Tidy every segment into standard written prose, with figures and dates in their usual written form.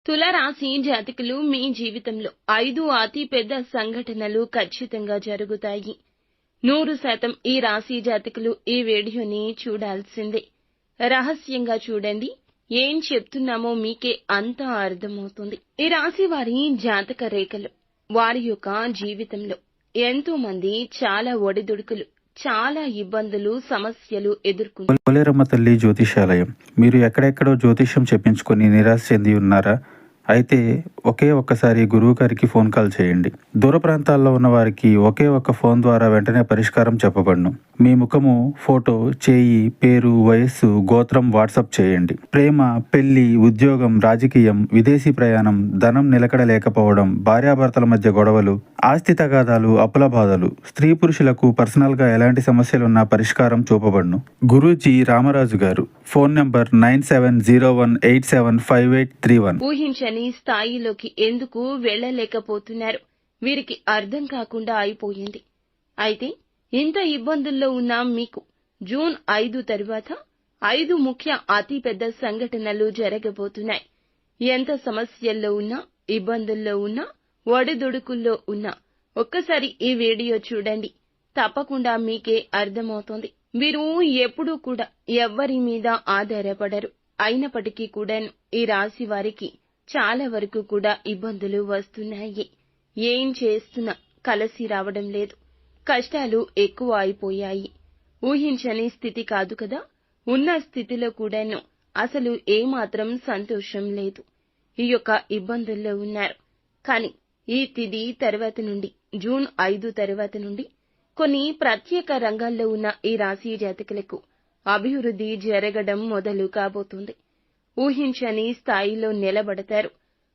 తులారాశి జాతకులు మీ జీవితంలో 5 అతి పెద్ద సంఘటనలు ఖచ్చితంగా జరుగుతాయి. 100% ఈ రాశి జాతకులు ఈ వీడియోని చూడాల్సిందే. రహస్యంగా చూడండి. ఏం చెప్తున్నామో మీకే అంతా అర్థమవుతుంది. ఈ రాశి వారి జాతక రేఖలు, వారి యొక్క జీవితంలో ఎంతో మంది చాలా ఒడిదుడుకులు, చాలా ఇబ్బందులు, సమస్యలు ఎదుర్కొంటారు. పోలేరమ్మ తల్లి జ్యోతిషాలయం. మీరు ఎక్కడెక్కడో జ్యోతిష్యం చెప్పించుకొని నిరాశ చెంది ఉన్నారా? అయితే ఒక్కసారి గురువు గారికి ఫోన్ కాల్ చేయండి. దూర ప్రాంతాల్లో ఉన్న వారికి ఒకే ఒక్క ఫోన్ ద్వారా వెంటనే పరిష్కారం చెప్పబడును. మీ ముఖము, ఫోటో, చేయి, పేరు, వయస్సు, గోత్రం వాట్సాప్ చేయండి. ప్రేమ, పెళ్లి, ఉద్యోగం, రాజకీయం, విదేశీ ప్రయాణం, ధనం నిలకడ లేకపోవడం, భార్యాభర్తల మధ్య గొడవలు, ఆస్తి తగాదాలు, అప్పుల బాధలు, స్త్రీ పురుషులకు పర్సనల్ గా ఎలాంటి సమస్యలున్నా పరిష్కారం చూపబడును. గురూజీ రామరాజు గారు. Phone number 9701875831. ఊహించని స్థాయిలోకి ఎందుకు వెళ్ళలేకపోతున్నారు? వీరికి అర్థం కాకుండా అయిపోయింది. అయితే ఇంత ఇబ్బందుల్లో ఉన్న మీకు జూన్ 5 తరువాత 5 ముఖ్య అతి పెద్ద సంఘటనలు జరగబోతున్నాయి. ఎంత సమస్యల్లో ఉన్నా, ఇబ్బందుల్లో ఉన్నా, ఒడిదుడుకుల్లో ఉన్నా ఒక్కసారి ఈ వీడియో చూడండి. తప్పకుండా మీకే అర్థమవుతుంది. వీరు ఎప్పుడూ కూడా ఎవ్వరి మీద ఆధారపడరు. అయినప్పటికీ కూడా ఈ రాశి వారికి చాలా వరకు కూడా ఇబ్బందులు వస్తున్నాయి. ఏం చేస్తున్నా కలిసి రావడం లేదు. కష్టాలు ఎక్కువ అయిపోయాయి. ఊహించని స్థితి కాదు కదా. ఉన్న స్థితిలో కూడాను అసలు ఏమాత్రం సంతోషం లేదు. ఈ యొక్క ఇబ్బందుల్లో ఉన్నారు. కానీ ఈ తిథి తర్వాత నుండి, జూన్ 5 తర్వాత నుండి కొన్ని ప్రత్యేక రంగాల్లో ఉన్న ఈ రాశి జాతకులకు అభివృద్ధి జరగడం మొదలు కాబోతుంది. ఊహించని స్థాయిలో నిలబడతారు.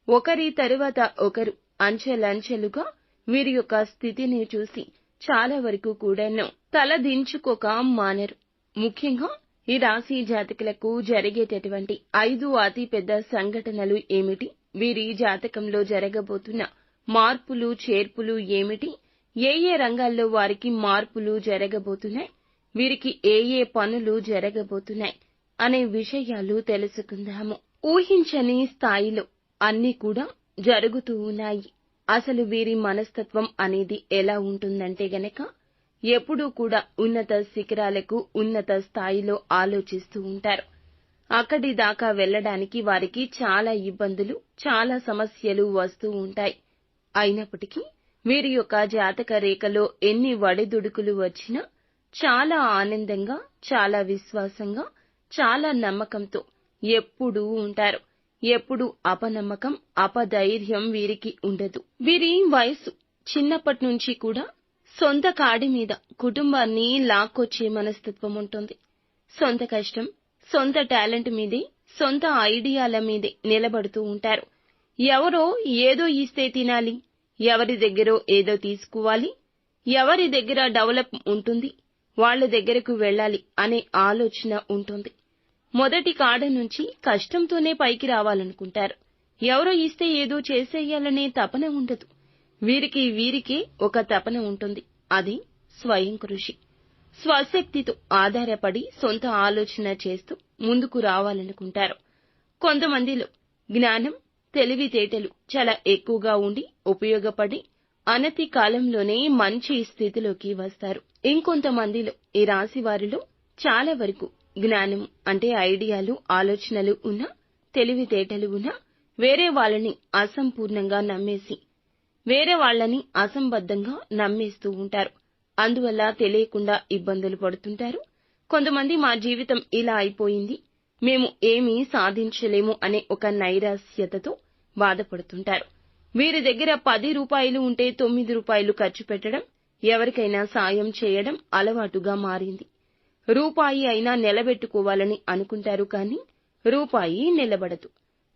ఒకరి తరువాత ఒకరు అంచెలంచెలుగా వీరి యొక్క స్థితిని చూసి చాలా వరకు కూడాను తలదించుకోక మానరు. ముఖ్యంగా ఈ రాశి జాతకులకు జరిగేటటువంటి 5 అతి పెద్ద సంఘటనలు ఏమిటి? వీరి జాతకంలో జరగబోతున్న మార్పులు, చేర్పులు ఏమిటి? ఏ రంగాల్లో వారికి మార్పులు జరగబోతున్నాయి? వీరికి ఏ పనులు జరగబోతున్నాయి అనే విషయాలు తెలుసుకుందాము. ఊహించని స్థాయిలో అన్నీ కూడా జరుగుతూ ఉన్నాయి. అసలు వీరి మనస్తత్వం అనేది ఎలా ఉంటుందంటే గనక ఎప్పుడూ కూడా ఉన్నత శిఖరాలకు, ఉన్నత స్థాయిలో ఆలోచిస్తూ ఉంటారు. అక్కడి దాకా వెళ్ళడానికి వారికి చాలా ఇబ్బందులు, చాలా సమస్యలు వస్తూ ఉంటాయి. అయినప్పటికీ వీరి యొక్క జాతక రేఖలో ఎన్ని ఒడిదుడుకులు వచ్చినా చాలా ఆనందంగా, చాలా విశ్వాసంగా, చాలా నమ్మకంతో ఎప్పుడూ ఉంటారు. ఎప్పుడు అపనమ్మకం, అపధైర్యం వీరికి ఉండదు. వీరి వయస్సు చిన్నప్పటి నుంచి కూడా సొంత కాడి మీద కుటుంబాన్ని లాక్కొచ్చే మనస్తత్వం ఉంటుంది. సొంత కష్టం, సొంత టాలెంట్ మీదే, సొంత ఐడియాల మీదే నిలబడుతూ ఉంటారు. ఎవరో ఏదో ఇస్తే తినాలి, ఎవరి దగ్గరో ఏదో తీసుకోవాలి, ఎవరి దగ్గర డెవలప్ ఉంటుంది, వాళ్ల దగ్గరకు వెళ్ళాలి అనే ఆలోచన ఉంటుంది. మొదటి కాడ నుంచి కష్టంతోనే పైకి రావాలనుకుంటారు. ఎవరో ఇస్తే ఏదో చేసేయాలనే తపన ఉండదు. వీరికే ఒక తపన ఉంటుంది. అది స్వయం కృషి. స్వశక్తితో ఆధారపడి సొంత ఆలోచన చేస్తూ ముందుకు రావాలనుకుంటారు. కొంతమందిలో జ్ఞానం, తెలివితేటలు చాలా ఎక్కువగా ఉండి ఉపయోగపడి అనతి కాలంలోనే మంచి స్థితిలోకి వస్తారు. ఇంకొంతమందిలో ఈ రాశి వారిలో చాలా వరకు జ్ఞానం అంటే ఐడియాలు, ఆలోచనలు ఉన్నా, తెలివితేటలు ఉన్నా వేరే వాళ్ళని అసంపూర్ణంగా నమ్మేసి, వేరే వాళ్ళని అసంబద్ధంగా నమ్మేస్తూ ఉంటారు. అందువల్ల తెలియకుండా ఇబ్బందులు పడుతుంటారు. కొంతమంది మా జీవితం ఇలా అయిపోయింది, మేము ఏమీ సాధించలేము అనే ఒక నైరాశ్యతతో బాధపడుతుంటారు. వీరి దగ్గర 10 రూపాయలు ఉంటే 9 రూపాయలు ఖర్చు పెట్టడం, ఎవరికైనా సాయం చేయడం అలవాటుగా మారింది. రూపాయి అయినా నిలబెట్టుకోవాలని అనుకుంటారు, కానీ రూపాయి నిలబడదు.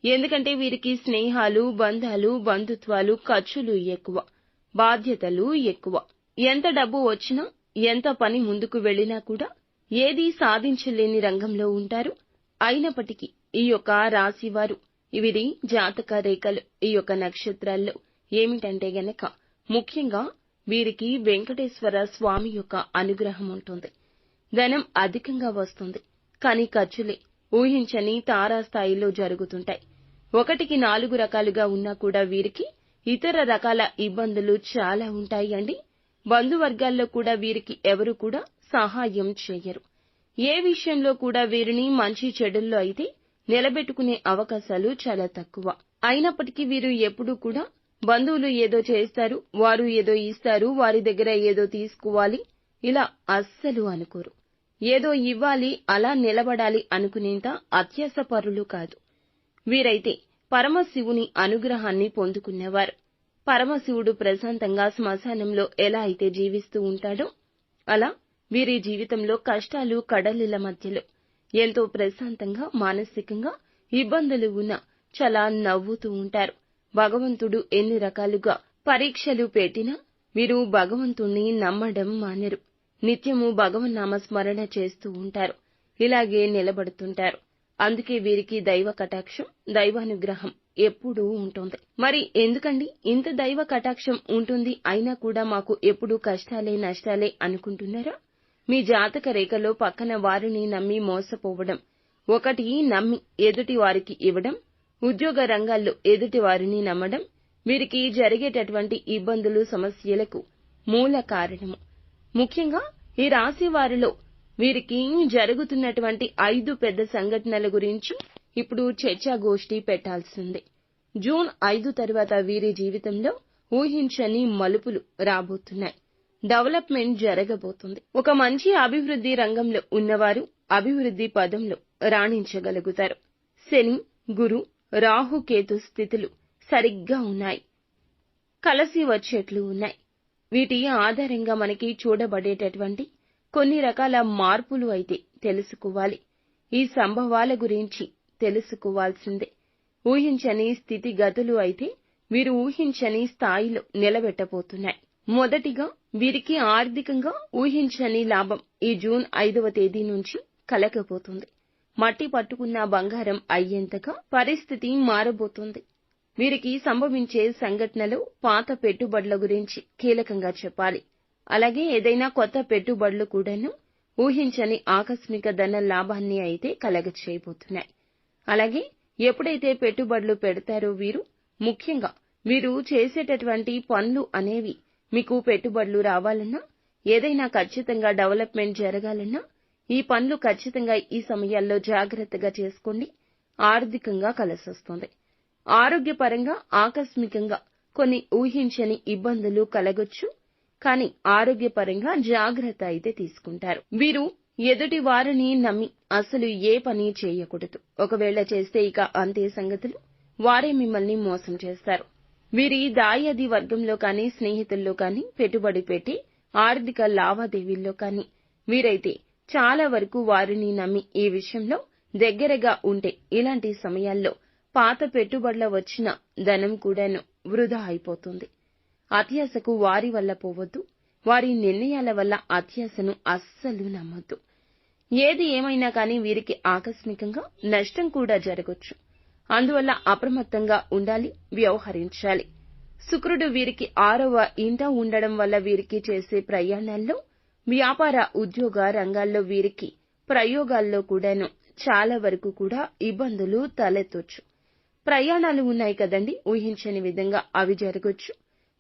ఎందుకంటే వీరికి స్నేహాలు, బంధాలు, బంధుత్వాలు, ఖర్చులు ఎక్కువ, బాధ్యతలు ఎక్కువ. ఎంత డబ్బు వచ్చినా, ఎంత పని ముందుకు వెళ్ళినా కూడా ఏదీ సాధించలేని రంగంలో ఉంటారు. అయినప్పటికీ ఈ యొక్క రాశివారు, వీరి జాతక రేఖలు, ఈ యొక్క నక్షత్రాల్లో ఏమిటంటే గనక ముఖ్యంగా వీరికి వెంకటేశ్వర స్వామి యొక్క అనుగ్రహం ఉంటుంది. ధనం అధికంగా వస్తుంది, కానీ ఖర్చులే ఊహించని తారాస్థాయిలో జరుగుతుంటాయి. ఒకటికి 4 రకాలుగా ఉన్నా కూడా వీరికి ఇతర రకాల ఇబ్బందులు చాలా ఉంటాయి అండి. బంధువర్గాల్లో కూడా వీరికి ఎవరు కూడా సహాయం చేయరు. ఏ విషయంలో కూడా వీరిని మంచి చెడుల్లో అయితే నిలబెట్టుకునే అవకాశాలు చాలా తక్కువ. అయినప్పటికీ వీరు ఎప్పుడూ కూడా బంధువులు ఏదో చేస్తారు, వారు ఏదో ఇస్తారు, వారి దగ్గర ఏదో తీసుకోవాలి, ఇలా అస్సలు అనుకోరు. ఏదో ఇవ్వాలి, అలా నిలబడాలి అనుకునేంత అత్యాసపరులు కాదు. వీరైతే పరమశివుని అనుగ్రహాన్ని పొందుకునేవారు. పరమశివుడు ప్రశాంతంగా శ్మశానంలో ఎలా అయితే జీవిస్తూ ఉంటాడో అలా వీరి జీవితంలో కష్టాలు కడలిల మధ్యలో ఎంతో ప్రశాంతంగా, మానసికంగా ఇబ్బందులు ఉన్నా చాలా నవ్వుతూ ఉంటారు. భగవంతుడు ఎన్ని రకాలుగా పరీక్షలు పెట్టినా వీరు భగవంతుణ్ణి నమ్మడం మానరు. నిత్యము భగవన్నామ స్మరణ చేస్తూ ఉంటారు. ఇలాగే నిలబడుతుంటారు. అందుకే వీరికి దైవ కటాక్షం, దైవానుగ్రహం ఎప్పుడూ ఉంటుంది. మరి ఎందుకండి ఇంత దైవ కటాక్షం ఉంటుంది, అయినా కూడా మాకు ఎప్పుడూ కష్టాలే నష్టాలే అనుకుంటున్నారా? మీ జాతక రేఖలో పక్కన వారిని నమ్మి మోసపోవడం, ఒకటి నమ్మి ఎదుటి వారికి ఇవ్వడం, ఉద్యోగ రంగాల్లో ఎదుటి వారిని నమ్మడం వీరికి జరిగేటటువంటి ఇబ్బందులు, సమస్యలకు మూల కారణము. ముఖ్యంగా ఈ రాశి వారిలో వీరికి జరుగుతున్నటువంటి 5 పెద్ద సంఘటనల గురించి ఇప్పుడు చర్చాగోష్ఠి పెట్టాల్సిందే. జూన్ 5 తర్వాత వీరి జీవితంలో ఊహించని మలుపులు రాబోతున్నాయి. డెవలప్మెంట్ జరగబోతుంది. ఒక మంచి అభివృద్ధి రంగంలో ఉన్నవారు అభివృద్ధి పదంలో రాణించగలుగుతారు. శని, గురు, రాహుకేతు స్థితులు సరిగ్గా ఉన్నాయి. కలిసి వచ్చేట్లు ఉన్నాయి. వీటి ఆధారంగా మనకి చూడబడేటటువంటి కొన్ని రకాల మార్పులు అయితే తెలుసుకోవాలి. ఈ సంభవాల గురించి తెలుసుకోవాల్సిందే. ఊహించని స్థితిగతులు అయితే వీరు ఊహించని స్థాయిలో నిలబెట్టబోతున్నాయి. మొదటిగా వీరికి ఆర్థికంగా ఊహించని లాభం ఈ జూన్ 5వ తేదీ నుంచి కలగబోతుంది. మట్టి పట్టుకున్న బంగారం అయ్యేంతగా పరిస్థితి మారబోతుంది. వీరికి సంభవించే సంఘటనలు పాత పెట్టుబడుల గురించి కీలకంగా చెప్పాలి. అలాగే ఏదైనా కొత్త పెట్టుబడులు కూడాను ఊహించని ఆకస్మిక ధన లాభాన్ని అయితే కలగచేయబోతున్నాయి. అలాగే ఎప్పుడైతే పెట్టుబడులు పెడతారో ముఖ్యంగా వీరు చేసేటటువంటి పనులు అనేవి మీకు పెట్టుబడులు రావాలన్నా, ఏదైనా ఖచ్చితంగా డెవలప్మెంట్ జరగాలన్నా ఈ పనులు ఖచ్చితంగా ఈ సమయాల్లో జాగ్రత్తగా చేసుకోండి. ఆర్థికంగా కలిసొస్తుంది. ఆరోగ్యపరంగా ఆకస్మికంగా కొన్ని ఊహించని ఇబ్బందులు కలగొచ్చు. కానీ ఆరోగ్యపరంగా జాగ్రత్త అయితే తీసుకుంటారు. వీరు ఎదుటి వారిని నమ్మి అసలు ఏ పని చేయకూడదు. ఒకవేళ చేస్తే ఇక అంతే సంగతులు. వారే మిమ్మల్ని మోసం చేస్తారు. వీరి దాయాది వర్గంలో కానీ, స్నేహితుల్లో కానీ పెట్టుబడి పెట్టి ఆర్థిక లావాదేవీల్లో కానీ వీరైతే చాలా వరకు వారిని నమ్మి ఈ విషయంలో దగ్గరగా ఉంటే ఇలాంటి సమయాల్లో పాత పెట్టుబడుల వచ్చిన ధనం కూడాను వృధా అయిపోతుంది. అత్యాశకు వారి వల్ల పోవద్దు. వారి నిర్ణయాల వల్ల అత్యాశను అస్సలు నమ్మొద్దు. ఏది ఏమైనా కానీ వీరికి ఆకస్మికంగా నష్టం కూడా జరగొచ్చు. అందువల్ల అప్రమత్తంగా ఉండాలి, వ్యవహరించాలి. శుక్రుడు వీరికి 6వ ఇంట ఉండడం వల్ల వీరికి చేసే ప్రయాణాల్లో, వ్యాపార ఉద్యోగ రంగాల్లో వీరికి ప్రయోగాల్లో కూడాను చాలా వరకు కూడా ఇబ్బందులు తలెత్తొచ్చు. ప్రయాణాలు ఉన్నాయి కదండి, ఊహించని విధంగా అవి జరగొచ్చు.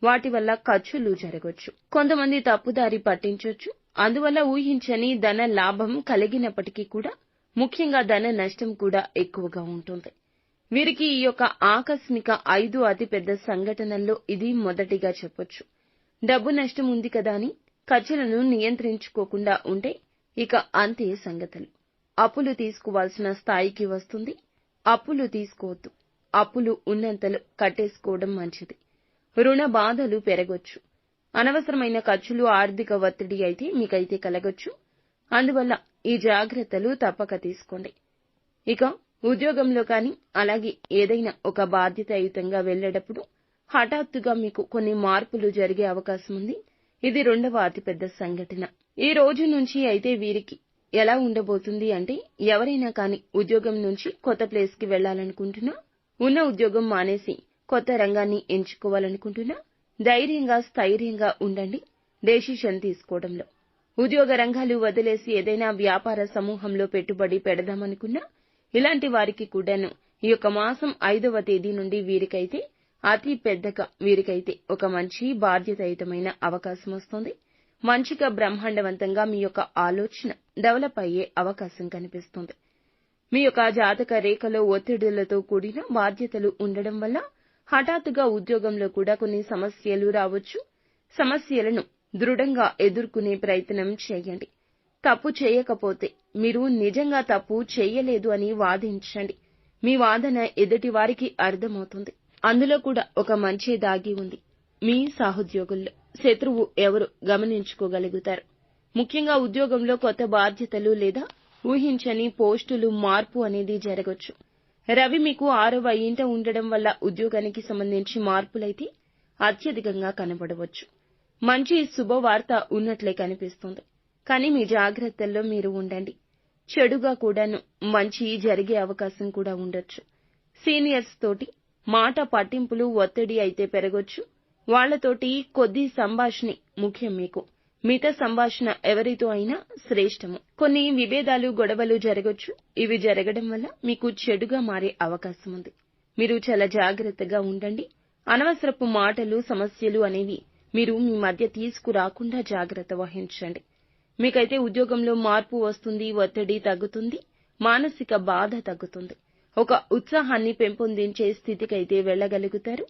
వాటి వల్ల ఖర్చులు జరగొచ్చు. కొంతమంది తప్పుదారి పట్టించొచ్చు. అందువల్ల ఊహించని ధన లాభం కలిగినప్పటికీ కూడా ముఖ్యంగా ధన నష్టం కూడా ఎక్కువగా ఉంటుంది. వీరికి ఈ యొక్క ఆకస్మిక 5 అతిపెద్ద సంఘటనల్లో ఇది మొదటిగా చెప్పొచ్చు. డబ్బు నష్టం ఉంది కదా అని ఖర్చులను నియంత్రించుకోకుండా ఉంటే ఇక అంతే సంగతులు. అప్పులు తీసుకోవాల్సిన స్థాయికి వస్తుంది. అప్పులు తీసుకోవద్దు. అప్పులు ఉన్నంతలో కట్టేసుకోవడం మంచిది. రుణ బాధలు పెరగొచ్చు. అనవసరమైన ఖర్చులు, ఆర్థిక ఒత్తిడి అయితే మీకైతే కలగొచ్చు. అందువల్ల ఈ జాగ్రత్తలు తప్పక తీసుకోండి. ఇక ఉద్యోగంలో కానీ, అలాగే ఏదైనా ఒక బాధ్యతాయుతంగా వెళ్లేటప్పుడు హఠాత్తుగా మీకు కొన్ని మార్పులు జరిగే అవకాశం ఉంది. ఇది 2వ అతిపెద్ద సంఘటన. ఈ రోజు నుంచి అయితే వీరికి ఎలా ఉండబోతుంది అంటే, ఎవరైనా కానీ ఉద్యోగం నుంచి కొత్త ప్లేస్ కి వెళ్లాలనుకుంటున్నా, ఉన్న ఉద్యోగం మానేసి కొత్త రంగాన్ని ఎంచుకోవాలనుకుంటున్నా ధైర్యంగా, స్థైర్యంగా ఉండండి డెసిషన్ తీసుకోవడంలో. ఉద్యోగ రంగాలు వదిలేసి ఏదైనా వ్యాపార సమూహంలో పెట్టుబడి పెడదామనుకున్నా ఇలాంటి వారికి కూడాను ఈ యొక్క మాసం 5వ తేదీ నుండి వీరికైతే అతి పెద్దగా వీరికైతే ఒక మంచి బాధ్యతాయుతమైన అవకాశం వస్తుంది. మంచిగా బ్రహ్మాండవంతంగా మీ యొక్క ఆలోచన డెవలప్ అయ్యే అవకాశం కనిపిస్తుంది. మీ యొక్క జాతక రేఖలో ఒత్తిడులతో కూడిన బాధ్యతలు ఉండడం వల్ల హఠాత్తుగా ఉద్యోగంలో కూడా కొన్ని సమస్యలు రావచ్చు. సమస్యలను దృఢంగా ఎదుర్కొనే ప్రయత్నం చేయండి. తప్పు చేయకపోతే మీరు నిజంగా తప్పు చేయలేదు అని వాదించండి. మీ వాదన ఎదుటి వారికి అర్థమవుతుంది. అందులో కూడా ఒక మంచి దాగి ఉంది. మీ సహోద్యోగుల్లో శత్రువు ఎవరు గమనించుకోగలుగుతారు. ముఖ్యంగా ఉద్యోగంలో కొత్త బాధ్యతలు లేదా ఊహించని పోస్టులు మార్పు అనేది జరగొచ్చు. రవి మీకు 6వ ఇంట ఉండడం వల్ల ఉద్యోగానికి సంబంధించి మార్పులైతే అత్యధికంగా కనబడవచ్చు. మంచి శుభవార్త ఉన్నట్లే కనిపిస్తుంది. కానీ మీ జాగ్రత్తల్లో మీరు ఉండండి. చెడుగా కూడాను మంచి జరిగే అవకాశం కూడా ఉండొచ్చు. సీనియర్స్ తోటి మాట పట్టింపులు ఒత్తిడి అయితే పెరగొచ్చు. వాళ్లతోటి కొద్ది సంభాషణ ముఖ్యం. మీకు మిగతా సంభాషణ ఎవరితో అయినా శ్రేష్టము. కొన్ని విభేదాలు గొడవలు జరగొచ్చు. ఇవి జరగడం వల్ల మీకు చెడుగా మారే అవకాశం ఉంది. మీరు చాలా జాగ్రత్తగా ఉండండి. అనవసరపు మాటలు సమస్యలు అనేవి మీరు మీ మధ్య తీసుకురాకుండా జాగ్రత్త వహించండి. మీకైతే ఉద్యోగంలో మార్పు వస్తుంది. ఒత్తిడి తగ్గుతుంది. మానసిక బాధ తగ్గుతుంది. ఒక ఉత్సాహాన్ని పెంపొందించే స్థితికైతే వెళ్లగలుగుతారు.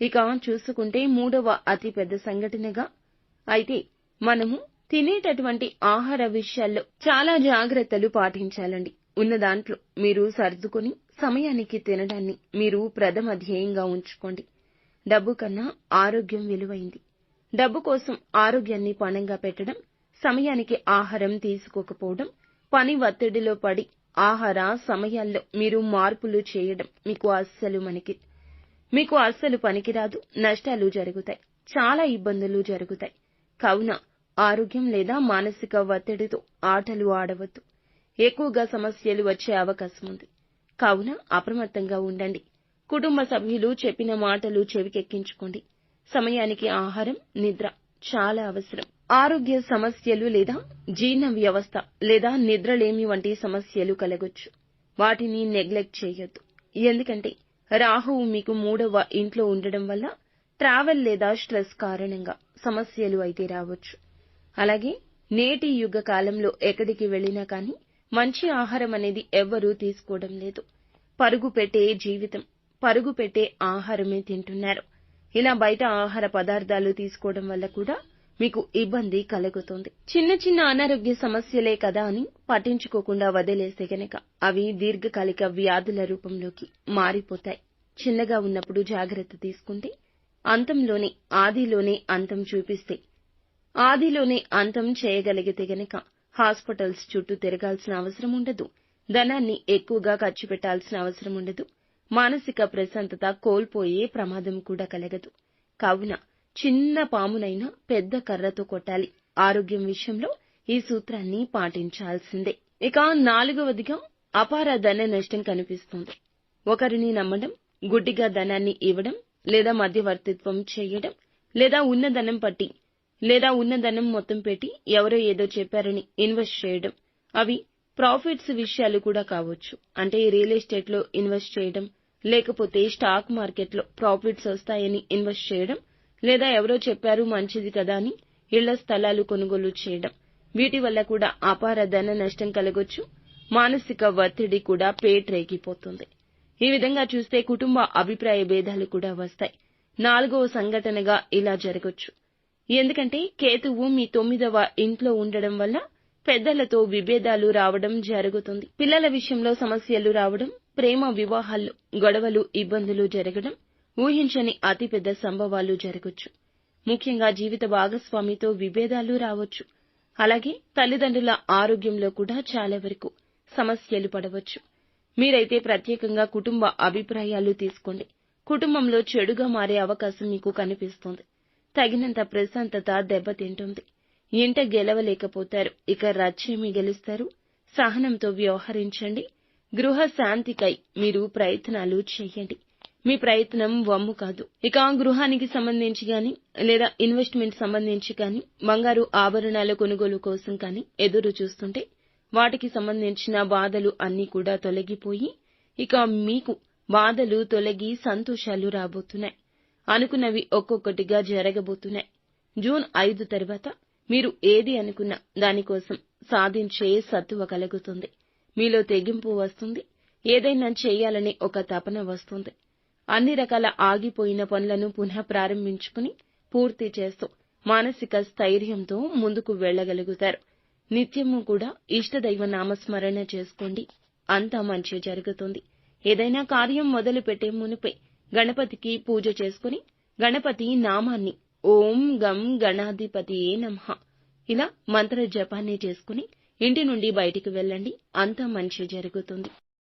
ఇక చూసుకుంటే 3వ అతి పెద్ద సంఘటనగా అయితే మనము తినేటటువంటి ఆహార విషయాల్లో చాలా జాగ్రత్తలు పాటించాలండి. ఉన్న దాంట్లో మీరు సర్దుకొని సమయానికి తినడాన్ని మీరు ప్రథమ ధ్యేయంగా ఉంచుకోండి. డబ్బు కన్నా ఆరోగ్యం విలువైంది. డబ్బు కోసం ఆరోగ్యాన్ని పణంగా పెట్టడం, సమయానికి ఆహారం తీసుకోకపోవడం, పని ఒత్తిడిలో పడి ఆహార సమయాల్లో మీరు మార్పులు చేయడం మీకు అస్సలు పనికిరాదు. నష్టాలు జరుగుతాయి. చాలా ఇబ్బందులు జరుగుతాయి. కావున ఆరోగ్యం లేదా మానసిక ఒత్తిడితో ఆటలు ఆడవద్దు. ఎక్కువగా సమస్యలు వచ్చే అవకాశం ఉంది. కావున అప్రమత్తంగా ఉండండి. కుటుంబ సభ్యులు చెప్పిన మాటలు చెవికెక్కించుకోండి. సమయానికి ఆహారం, నిద్ర చాలా అవసరం. ఆరోగ్య సమస్యలు లేదా జీర్ణ వ్యవస్థ లేదా నిద్రలేమి వంటి సమస్యలు కలగొచ్చు. వాటిని నెగ్లెక్ట్ చేయొద్దు. ఎందుకంటే రాహువు మీకు 3వ ఇంట్లో ఉండడం వల్ల ట్రావెల్ లేదా స్ట్రెస్ కారణంగా సమస్యలు అయితే రావచ్చు. అలాగే నేటి యుగ కాలంలో ఎక్కడికి వెళ్లినా కానీ మంచి ఆహారం అనేది ఎవ్వరూ తీసుకోవడం లేదు. పరుగు పెట్టే జీవితం, పరుగు పెట్టే ఆహారమే తింటున్నారు. ఇలా బయట ఆహార పదార్థాలు తీసుకోవడం వల్ల కూడా మీకు ఇబ్బంది కలుగుతుంది. చిన్న చిన్న అనారోగ్య సమస్యలే కదా అని పట్టించుకోకుండా వదిలేస్తే గనక అవి దీర్ఘకాలిక వ్యాధుల రూపంలోకి మారిపోతాయి. చిన్నగా ఉన్నప్పుడు జాగ్రత్త తీసుకుంటే ఆదిలోనే అంతం చూపిస్తే ఆదిలోనే అంతం చేయగలిగితే గనక హాస్పిటల్స్ చుట్టూ తిరగాల్సిన అవసరం ఉండదు. ధనాన్ని ఎక్కువగా ఖర్చు పెట్టాల్సిన అవసరం ఉండదు. మానసిక ప్రశాంతత కోల్పోయే ప్రమాదం కూడా కలగదు. కావున చిన్న పామునైనా పెద్ద కర్రతో కొట్టాలి. ఆరోగ్యం విషయంలో ఈ సూత్రాన్ని పాటించాల్సిందే. ఇక 4వదిగా అపార ధన నష్టం కనిపిస్తుంది. ఒకరిని నమ్మడం, గుడ్డిగా ధనాన్ని ఇవ్వడం లేదా మధ్యవర్తిత్వం చేయడం లేదా ఉన్న ధనం మొత్తం పెట్టి ఎవరో ఏదో చెప్పారని ఇన్వెస్ట్ చేయడం. అవి ప్రాఫిట్స్ విషయాలు కూడా కావచ్చు. అంటే రియల్ ఎస్టేట్ లో ఇన్వెస్ట్ చేయడం, లేకపోతే స్టాక్ మార్కెట్ లో ప్రాఫిట్స్ వస్తాయని ఇన్వెస్ట్ చేయడం, లేదా ఎవరో చెప్పారు మంచిది కదా అని ఇళ్ల స్థలాలు కొనుగోలు చేయడం. వీటి వల్ల కూడా అపార ధన నష్టం కలగొచ్చు. మానసిక ఒత్తిడి కూడా పేట్రేగిపోతుంది. ఈ విధంగా చూస్తే కుటుంబ అభిప్రాయ భేదాలు కూడా వస్తాయి. 4వ సంఘటనగా ఇలా జరగొచ్చు. ఎందుకంటే కేతువు మీ 9వ ఇంట్లో ఉండడం వల్ల పెద్దలతో విభేదాలు రావడం జరుగుతుంది. పిల్లల విషయంలో సమస్యలు రావడం, ప్రేమ వివాహాల్లో గొడవలు ఇబ్బందులు జరగడం, ఊహించని అతిపెద్ద సంభవాలు జరగొచ్చు. ముఖ్యంగా జీవిత భాగస్వామితో విభేదాలు రావచ్చు. అలాగే తల్లిదండ్రుల ఆరోగ్యంలో కూడా చాలా వరకు సమస్యలు పడవచ్చు. మీరైతే ప్రత్యేకంగా కుటుంబ అభిప్రాయాలు తీసుకోండి. కుటుంబంలో చెడుగా మారే అవకాశం మీకు కనిపిస్తుంది. తగినంత ప్రశాంతత దెబ్బతింటుంది. ఇంట గెలవలేకపోతారు. ఇక రచ్చేమి గెలుస్తారు? సహనంతో వ్యవహరించండి. గృహ శాంతికై మీరు ప్రయత్నాలు చేయండి. మీ ప్రయత్నం వమ్ము కాదు. ఇక గృహానికి సంబంధించి గాని లేదా ఇన్వెస్ట్మెంట్ సంబంధించి కానీ బంగారు ఆభరణాల కొనుగోలు కోసం కానీ ఎదురు చూస్తుంటే వాటికి సంబంధించిన బాధలు అన్నీ కూడా తొలగిపోయి ఇక మీకు బాధలు తొలగి సంతోషాలు రాబోతున్నాయి. అనుకున్నవి ఒక్కొక్కటిగా జరగబోతున్నాయి. జూన్ 5 తర్వాత మీరు ఏది అనుకున్నా దానికోసం సాధించే సత్తువ కలుగుతుంది. మీలో తెగింపు వస్తుంది. ఏదైనా చేయాలనే ఒక తపన వస్తుంది. అన్ని రకాల ఆగిపోయిన పనులను పునః ప్రారంభించుకుని పూర్తి చేస్తూ మానసిక స్థైర్యంతో ముందుకు వెళ్ళగలుగుతారు. నిత్యము కూడా ఇష్టదైవ నామస్మరణ చేసుకోండి. అంతా మంచి జరుగుతుంది. ఏదైనా కార్యం మొదలు పెట్టే మునిపే గణపతికి పూజ చేసుకుని గణపతి నామాన్ని ఓం గం గణాధిపతియే నమః ఇలా మంత్ర జపాన్ని చేసుకుని ఇంటి నుండి బయటికి వెళ్ళండి. అంతా మంచి జరుగుతుంది.